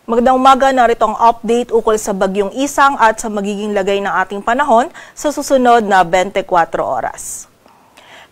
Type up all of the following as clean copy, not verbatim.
Magandang umaga, narito ang update ukol sa Bagyong Isang at sa magiging lagay ng ating panahon sa susunod na 24 oras.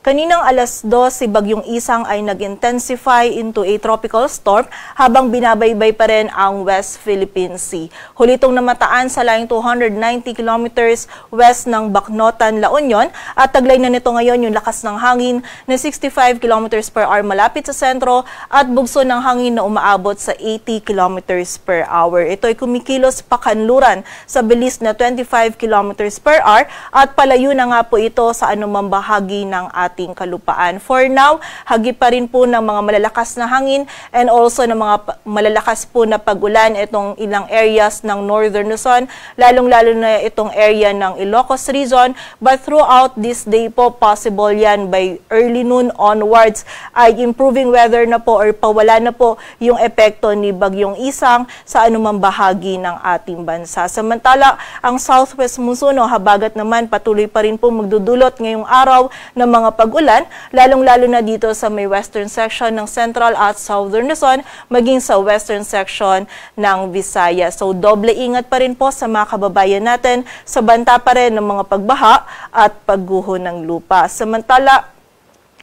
Kaninang alas 2, si Bagyong Isang ay nag-intensify into a tropical storm habang binabaybay pa rin ang West Philippine Sea. Huli itong namataan sa layong 290 kilometers west ng Bacnotan, La Union at taglay na nito ngayon yung lakas ng hangin na 65 kilometers per hour malapit sa sentro at bugso ng hangin na umaabot sa 80 kilometers per hour. Ito ay kumikilos pakanluran sa bilis na 25 kilometers per hour at palayo na nga po ito sa anumang bahagi ng ating kalupaan. For now, hagi pa rin po ng mga malalakas na hangin and also ng mga malalakas po na pag-ulan itong ilang areas ng Northern Luzon, lalong-lalo na itong area ng Ilocos region. But throughout this day po, possible yan by early noon onwards ay improving weather na po or pawala na po yung epekto ni Bagyong Isang sa anumang bahagi ng ating bansa. Samantala, ang southwest monsoon o habagat naman patuloy pa rin po magdudulot ngayong araw ng mga pag-ulan, lalong-lalo na dito sa may western section ng Central at Southern Luzon, maging sa western section ng Visayas. So, doble ingat pa rin po sa mga kababayan natin sa banta pa rin ng mga pagbaha at pagguho ng lupa. Samantala,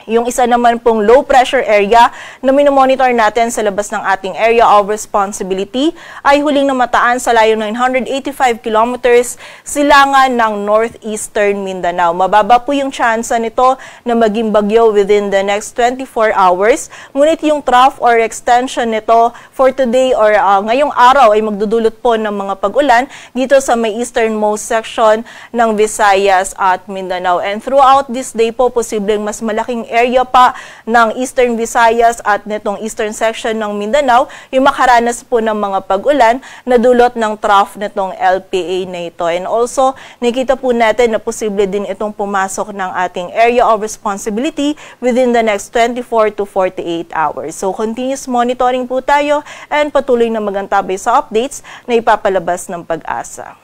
yung isa naman pong low pressure area na minomonitor natin sa labas ng ating area of responsibility ay huling namataan sa layo 985 kilometers silangan ng northeastern Mindanao. Mababa po yung tsansa nito na maging bagyo within the next 24 hours. Ngunit yung trough or extension nito for today or ngayong araw ay magdudulot po ng mga pag-ulan dito sa may easternmost section ng Visayas at Mindanao. And throughout this day po, posibleng mas malaking area pa ng Eastern Visayas at nitong eastern section ng Mindanao yung makaranas po ng mga pag-ulan na dulot ng trough nitong LPA na ito. And also, nakita po natin na posible din itong pumasok ng ating area of responsibility within the next 24 to 48 hours. So, continuous monitoring po tayo and patuloy na magantabay sa updates na ipapalabas ng Pag-asa.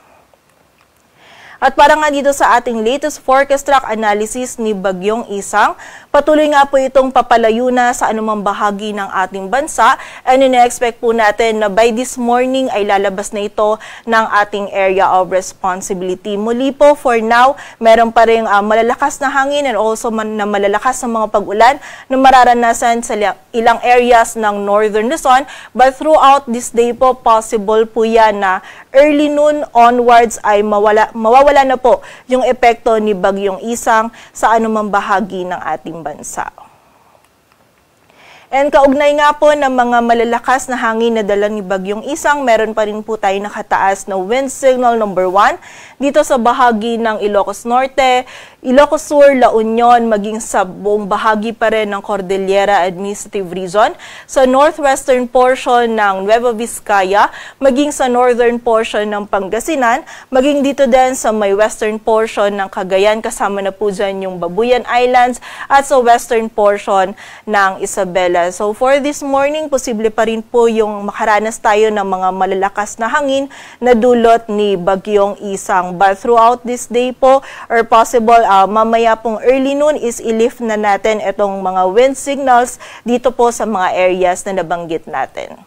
At para nga dito sa ating latest forecast track analysis ni Bagyong Isang, patuloy nga po itong papalayo na sa anumang bahagi ng ating bansa and ina-expect po natin na by this morning ay lalabas na ito ng ating area of responsibility. Muli po, for now, meron pa rin malalakas na hangin and also na malalakas na mga pag-ulan na mararanasan sa ilang areas ng Northern Luzon. But throughout this day po, possible po yan na early noon onwards ay mawawala na po yung epekto ni Bagyong Isang sa anumang bahagi ng ating bansa. And kaugnay nga po ng mga malalakas na hangin na dala ni Bagyong Isang, meron pa rin po tayo nakataas na wind signal number 1 dito sa bahagi ng Ilocos Norte, Ilocos Sur, La Union, maging sa buong bahagi pa rin ng Cordillera Administrative Region, sa northwestern portion ng Nueva Vizcaya, maging sa northern portion ng Pangasinan, maging dito din sa may western portion ng Cagayan, kasama na po dyan yung Babuyan Islands, at sa western portion ng Isabela. So for this morning, posible pa rin po yung makaranas tayo ng mga malalakas na hangin na dulot ni Bagyong Isang. But throughout this day po, or possible mamaya pong early noon is i-lift na natin itong mga wind signals dito po sa mga areas na nabanggit natin.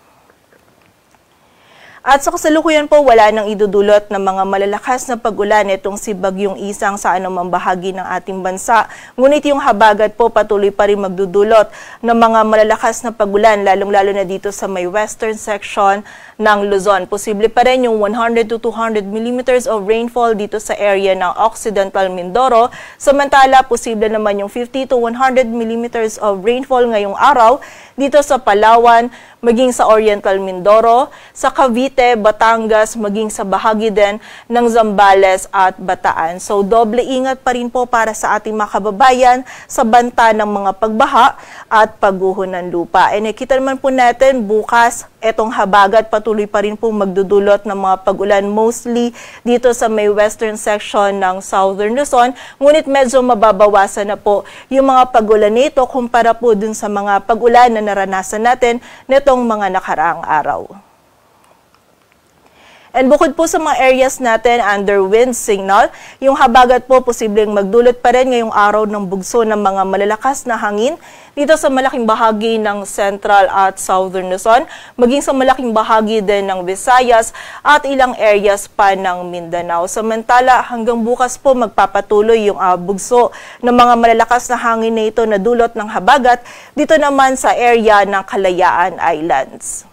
At sa kasalukuyan po, wala nang idudulot ng mga malalakas na pag-ulan itong si Bagyong Isang sa anumang bahagi ng ating bansa. Ngunit yung habagat po patuloy pa rin magdudulot ng mga malalakas na pag-ulan, lalong-lalo na dito sa may western section ng Luzon. Posible pa rin yung 100 to 200 millimeters of rainfall dito sa area ng Occidental Mindoro. Samantala, posible naman yung 50 to 100 millimeters of rainfall ngayong araw dito sa Palawan, maging sa Oriental Mindoro, sa Cavite, Batangas, maging sa bahagi din ng Zambales at Bataan. So, doble ingat pa rin po para sa ating mga kababayan sa banta ng mga pagbaha at pagguho ng lupa. E nakita naman po natin bukas, etong habagat patuloy pa rin po magdudulot ng mga pag-ulan mostly dito sa may western section ng Southern Luzon. Ngunit medyo mababawasan na po yung mga pag-ulan nito kumpara po dun sa mga pag-ulan na naranasan natin nitong mga nakaraang araw. And bukod po sa mga areas natin under wind signal, yung habagat po posibleng magdulot pa rin ngayong araw ng bugso ng mga malalakas na hangin dito sa malaking bahagi ng Central at Southern Luzon, maging sa malaking bahagi din ng Visayas at ilang areas pa ng Mindanao. Samantala, hanggang bukas po magpapatuloy yung bugso ng mga malalakas na hangin na ito na dulot ng habagat dito naman sa area ng Kalayaan Islands.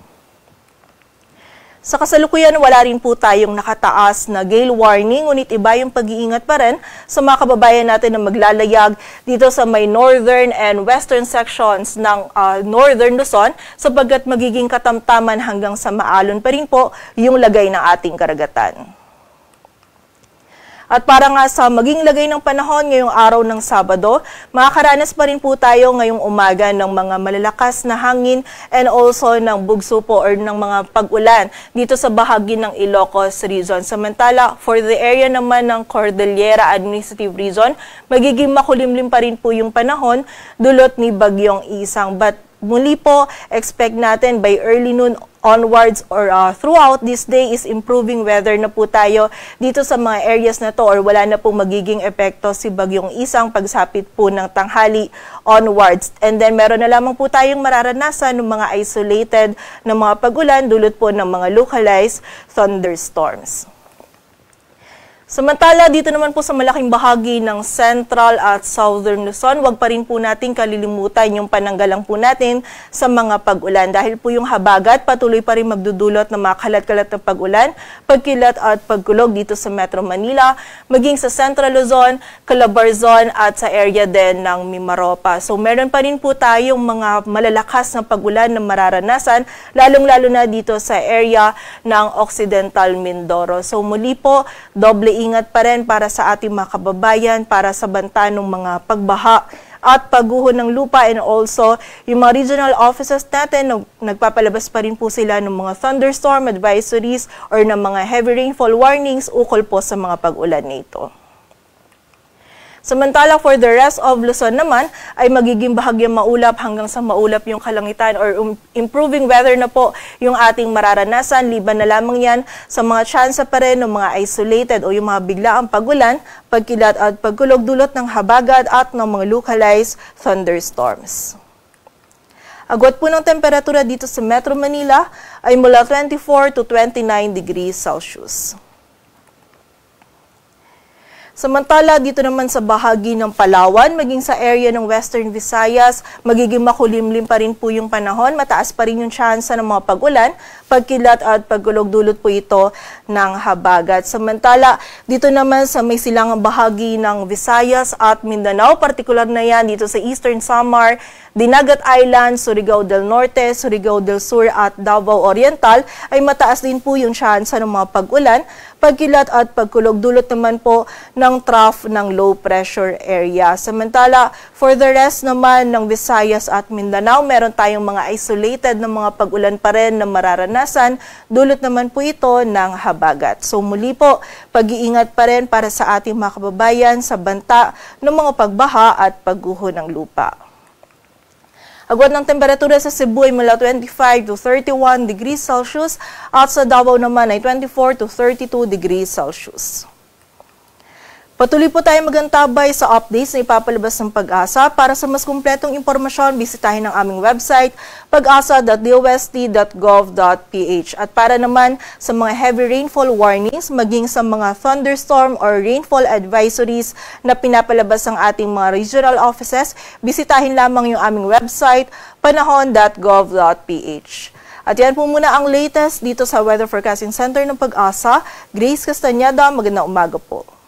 Sa kasalukuyan, wala rin po tayong nakataas na gale warning, ngunit iba yung pag-iingat pa rin sa mga kababayan natin na maglalayag dito sa may northern and western sections ng northern Luzon sapagkat magiging katamtaman hanggang sa maalon pa rin po yung lagay ng ating karagatan. At para nga sa maging lagay ng panahon ngayong araw ng Sabado, makakaranas pa rin po tayo ngayong umaga ng mga malalakas na hangin and also ng bugso po or ng mga pag-ulan dito sa bahagi ng Ilocos Region. Samantala, for the area naman ng Cordillera Administrative Region, magiging makulimlim pa rin po yung panahon dulot ni Bagyong Isang. But muli po, expect natin by early noon onwards or throughout this day is improving weather na po tayo dito sa mga areas na to or wala na pong magiging epekto si Bagyong Isang pagsapit po ng tanghali onwards. And then meron na lamang po tayong mararanasan ng mga isolated na mga pag-ulan dulot po ng mga localized thunderstorms. Samantala, dito naman po sa malaking bahagi ng Central at Southern Luzon, wag pa rin po natin kalilimutan yung pananggalang po natin sa mga pag-ulan. Dahil po yung habagat, patuloy pa rin magdudulot ng mga kalat-kalat na pag-ulan, pagkilat at pagkulog dito sa Metro Manila, maging sa Central Luzon, Calabarzon at sa area din ng Mimaropa. So meron pa rin po tayong mga malalakas na pag-ulan na mararanasan, lalong-lalo na dito sa area ng Occidental Mindoro. So muli po, doble ingat pa rin para sa ating mga kababayan, para sa banta ng mga pagbaha at pagguho ng lupa, and also yung mga regional offices natin, nagpapalabas pa rin po sila ng mga thunderstorm advisories or ng mga heavy rainfall warnings ukol po sa mga pag-ulan nito. Samantala, for the rest of Luzon naman, ay magiging bahagyang maulap hanggang sa maulap yung kalangitan or improving weather na po yung ating mararanasan. Liban na lamang yan sa mga tsansa pa rin ng mga isolated o yung mga biglaang pag-ulan, pagkilat at pagkulog dulot ng habagat at ng mga localized thunderstorms. Agwat po ng temperatura dito sa Metro Manila ay mula 24 to 29 degrees Celsius. Samantala, dito naman sa bahagi ng Palawan, maging sa area ng Western Visayas, magiging makulimlim pa rin po yung panahon. Mataas pa rin yung tsansa ng mga pag-ulan, pagkilat at pagkulog dulot po ito ng habagat. Samantala, dito naman sa may silangang bahagi ng Visayas at Mindanao, partikular na yan dito sa Eastern Samar, Dinagat Island, Surigao del Norte, Surigao del Sur at Davao Oriental, ay mataas din po yung tsansa ng mga pag-ulan, pagkilat at pagkulog dulot naman po ng trough ng low pressure area. Samantala, for the rest naman ng Visayas at Mindanao, meron tayong mga isolated na mga pag-ulan pa rin na mararanasan, dulot naman po ito ng habagat. So muli po, pag-iingat pa rin para sa ating mga kababayan sa banta ng mga pagbaha at pagguho ng lupa. Agwat ng temperatura sa Cebu ay mula 25 to 31 degrees Celsius at sa Davao naman ay 24 to 32 degrees Celsius. Patuloy po tayo magantabay sa updates na ipapalabas ng Pag-asa. Para sa mas kumpletong impormasyon, bisitahin ang aming website, pag-asa.dost.gov.ph. At para naman sa mga heavy rainfall warnings, maging sa mga thunderstorm or rainfall advisories na pinapalabas ng ating mga regional offices, bisitahin lamang yung aming website, panahon.gov.ph. At yan po muna ang latest dito sa Weather Forecasting Center ng Pag-asa. Grace Castañeda, magandang umaga po.